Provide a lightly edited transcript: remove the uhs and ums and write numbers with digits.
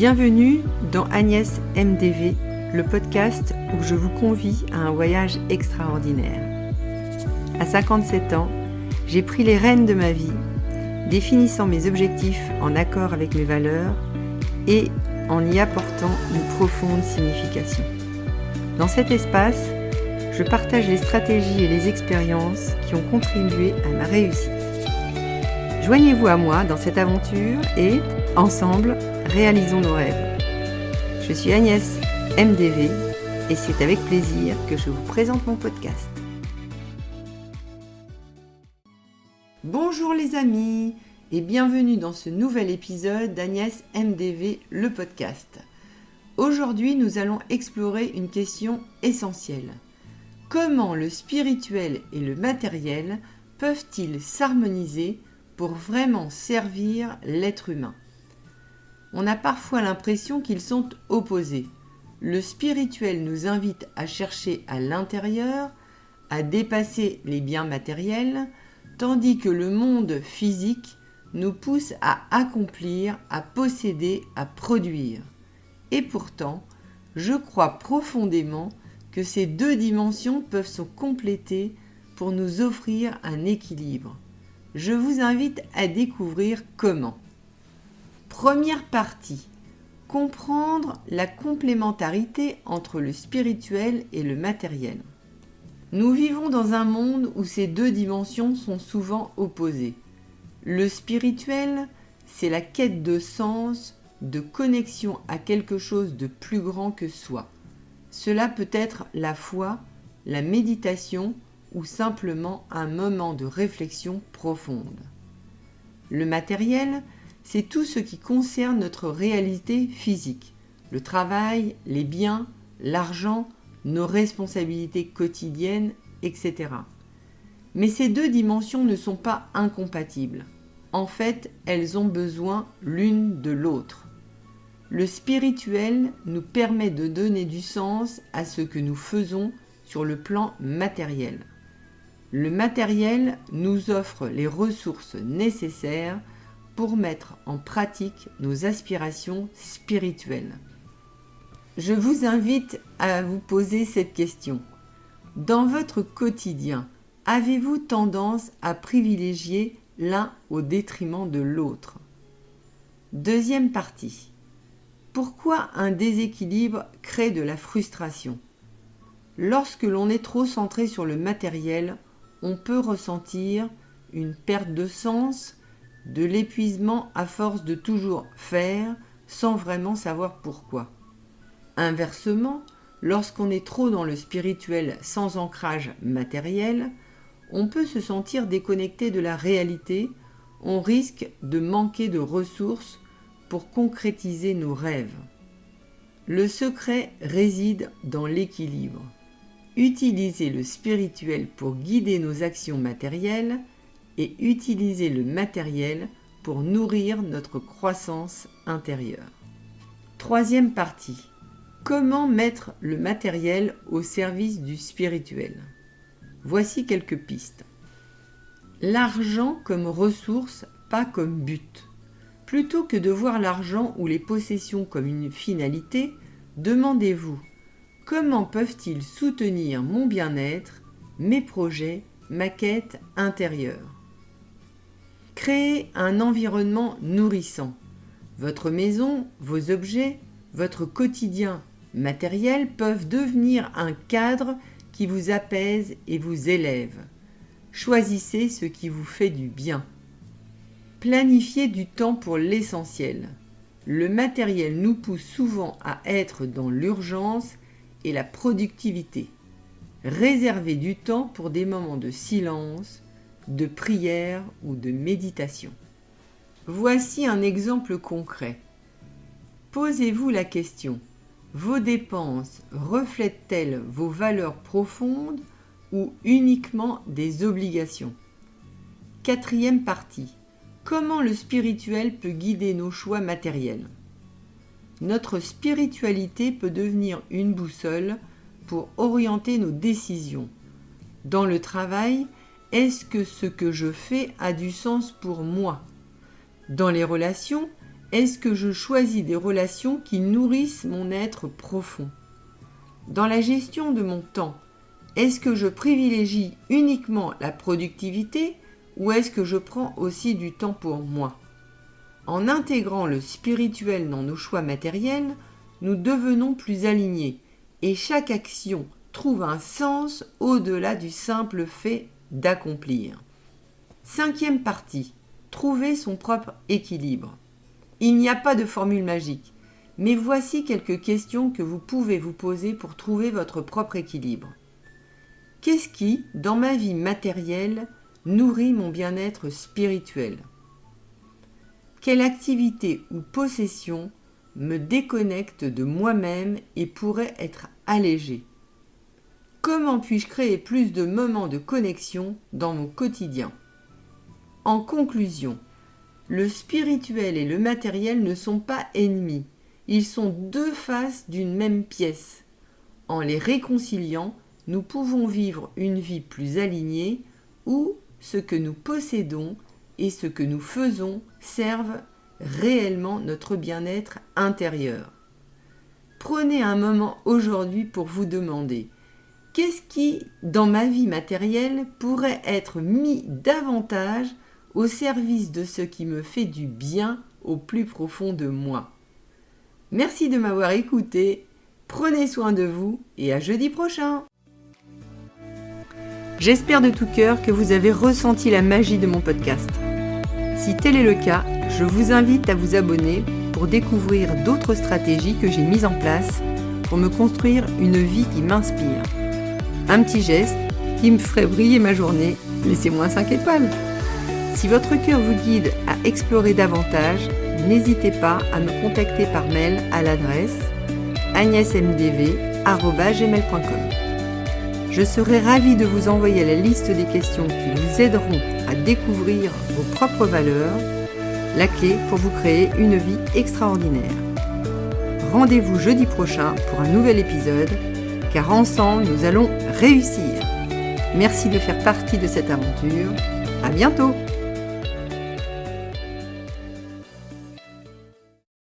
Bienvenue dans Agnès MDV, le podcast où je vous convie à un voyage extraordinaire. À 57 ans, j'ai pris les rênes de ma vie, définissant mes objectifs en accord avec mes valeurs et en y apportant une profonde signification. Dans cet espace, je partage les stratégies et les expériences qui ont contribué à ma réussite. Joignez-vous à moi dans cette aventure et, ensemble, réalisons nos rêves. Je suis Agnès MDV et c'est avec plaisir que je vous présente mon podcast. Bonjour les amis et bienvenue dans ce nouvel épisode d'Agnès MDV, le podcast. Aujourd'hui, nous allons explorer une question essentielle. Comment le spirituel et le matériel peuvent-ils s'harmoniser pour vraiment servir l'être humain ? On a parfois l'impression qu'ils sont opposés. Le spirituel nous invite à chercher à l'intérieur, à dépasser les biens matériels, tandis que le monde physique nous pousse à accomplir, à posséder, à produire. Et pourtant, je crois profondément que ces deux dimensions peuvent se compléter pour nous offrir un équilibre. Je vous invite à découvrir comment. Première partie, comprendre la complémentarité entre le spirituel et le matériel. Nous vivons dans un monde où ces deux dimensions sont souvent opposées. Le spirituel, c'est la quête de sens, de connexion à quelque chose de plus grand que soi. Cela peut être la foi, la méditation ou simplement un moment de réflexion profonde. Le matériel, c'est tout ce qui concerne notre réalité physique, le travail, les biens, l'argent, nos responsabilités quotidiennes, etc. Mais ces deux dimensions ne sont pas incompatibles. En fait, elles ont besoin l'une de l'autre. Le spirituel nous permet de donner du sens à ce que nous faisons sur le plan matériel. Le matériel nous offre les ressources nécessaires pour mettre en pratique nos aspirations spirituelles. Je vous invite à vous poser cette question. Dans votre quotidien, avez-vous tendance à privilégier l'un au détriment de l'autre ? Deuxième partie. Pourquoi un déséquilibre crée de la frustration ? Lorsque l'on est trop centré sur le matériel, on peut ressentir une perte de sens, de l'épuisement à force de toujours faire sans vraiment savoir pourquoi. Inversement, lorsqu'on est trop dans le spirituel sans ancrage matériel, on peut se sentir déconnecté de la réalité, on risque de manquer de ressources pour concrétiser nos rêves. Le secret réside dans l'équilibre. Utiliser le spirituel pour guider nos actions matérielles et utiliser le matériel pour nourrir notre croissance intérieure. Troisième partie. Comment mettre le matériel au service du spirituel ? Voici quelques pistes. L'argent comme ressource, pas comme but. Plutôt que de voir l'argent ou les possessions comme une finalité, demandez-vous comment peuvent-ils soutenir mon bien-être, mes projets, ma quête intérieure ? Créez un environnement nourrissant. Votre maison, vos objets, votre quotidien matériel peuvent devenir un cadre qui vous apaise et vous élève. Choisissez ce qui vous fait du bien. Planifiez du temps pour l'essentiel. Le matériel nous pousse souvent à être dans l'urgence et la productivité. Réservez du temps pour des moments de silence, de prière ou de méditation. Voici un exemple concret. Posez-vous la question, vos dépenses reflètent-elles vos valeurs profondes ou uniquement des obligations ? Quatrième partie. Comment le spirituel peut guider nos choix matériels ? Notre spiritualité peut devenir une boussole pour orienter nos décisions. Dans le travail, est-ce que ce que je fais a du sens pour moi ? Dans les relations, Est-ce que je choisis des relations qui nourrissent mon être profond? Dans la gestion de mon temps, est-ce que je privilégie uniquement la productivité ou est-ce que je prends aussi du temps pour moi? En intégrant le spirituel dans nos choix matériels, nous devenons plus alignés et chaque action trouve un sens au-delà du simple fait d'accomplir. 5e partie, trouver son propre équilibre. Il n'y a pas de formule magique, mais voici quelques questions que vous pouvez vous poser pour trouver votre propre équilibre. Qu'est-ce qui, dans ma vie matérielle, nourrit mon bien-être spirituel? Quelle activité ou possession me déconnecte de moi-même et pourrait être allégée? Comment puis-je créer plus de moments de connexion dans mon quotidien? En conclusion, le spirituel et le matériel ne sont pas ennemis, ils sont deux faces d'une même pièce. En les réconciliant, nous pouvons vivre une vie plus alignée où ce que nous possédons et ce que nous faisons servent réellement notre bien-être intérieur. Prenez un moment aujourd'hui pour vous demander qu'est-ce qui, dans ma vie matérielle, pourrait être mis davantage au service de ce qui me fait du bien au plus profond de moi. Merci de m'avoir écouté, prenez soin de vous et à jeudi prochain. J'espère de tout cœur que vous avez ressenti la magie de mon podcast. Si tel est le cas, je vous invite à vous abonner pour découvrir d'autres stratégies que j'ai mises en place pour me construire une vie qui m'inspire. Un petit geste qui me ferait briller ma journée, laissez-moi 5 étoiles. Si votre cœur vous guide à explorer davantage, n'hésitez pas à me contacter par mail à l'adresse agnesmdv@gmail.com. Je serai ravie de vous envoyer la liste des questions qui vous aideront à découvrir vos propres valeurs, la clé pour vous créer une vie extraordinaire. Rendez-vous jeudi prochain pour un nouvel épisode, car ensemble nous allons réussir. Merci de faire partie de cette aventure. À bientôt!